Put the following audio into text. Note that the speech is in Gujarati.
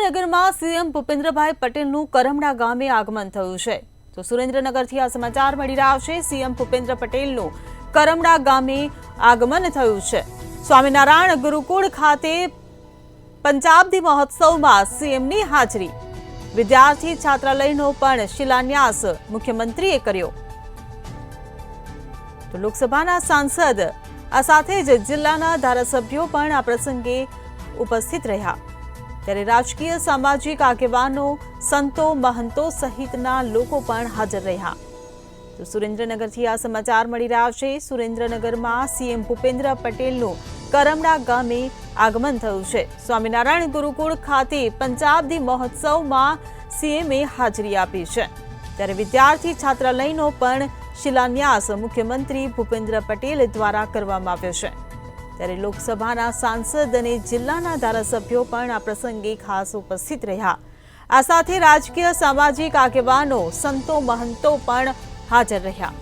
સુરેન્દ્રનગરમાં સીએમ ભૂપેન્દ્રભાઈ પટેલનું કરમડા ગામે આગમન થયું છે। તો સુરેન્દ્રનગરથી આ સમાચાર મળી રહ્યા છે। સીએમ ભૂપેન્દ્ર પટેલનું કરમડા ગામે આગમન થયું છે। સ્વામિનારાયણ ગુરુકુળ ખાતે પંચાબ્દી મહોત્સવમાં સીએમની હાજરી, વિદ્યાર્થી છાત્રાલયનો પણ શિલાન્યાસ મુખ્યમંત્રીએ કર્યો। તો લોકસભાના સાંસદ આ સાથે જ જિલ્લાના ધારાસભ્યો પણ આ પ્રસંગે ઉપસ્થિત રહ્યા। ત્યારે રાજકીય સામાજિક આગેવાનો, સંતો, મહંતો સહિતના લોકો પણ હાજર રહ્યા। તો સુરેન્દ્રનગરથી આ સમાચાર મળી રહ્યા છે। સુરેન્દ્રનગરમાં સીએમ ભૂપેન્દ્ર પટેલનું કરમડા ગામે આગમન થયું છે। સ્વામિનારાયણ ગુરુકુળ ખાતે પંચાબ્દી મહોત્સવમાં સીએમએ હાજરી આપી છે। ત્યારે વિદ્યાર્થી છાત્રાલયનો પણ શિલાન્યાસ મુખ્યમંત્રી ભૂપેન્દ્ર પટેલ દ્વારા કરવામાં આવ્યો છે। ત્યારે લોકસભાના સાંસદ અને જિલ્લાના ધારાસભ્યો પણ આ પ્રસંગે ખાસ ઉપસ્થિત રહ્યા। આ સાથે રાજકીય સામાજિક આગેવાનો, સંતો, મહંતો પણ હાજર રહ્યા।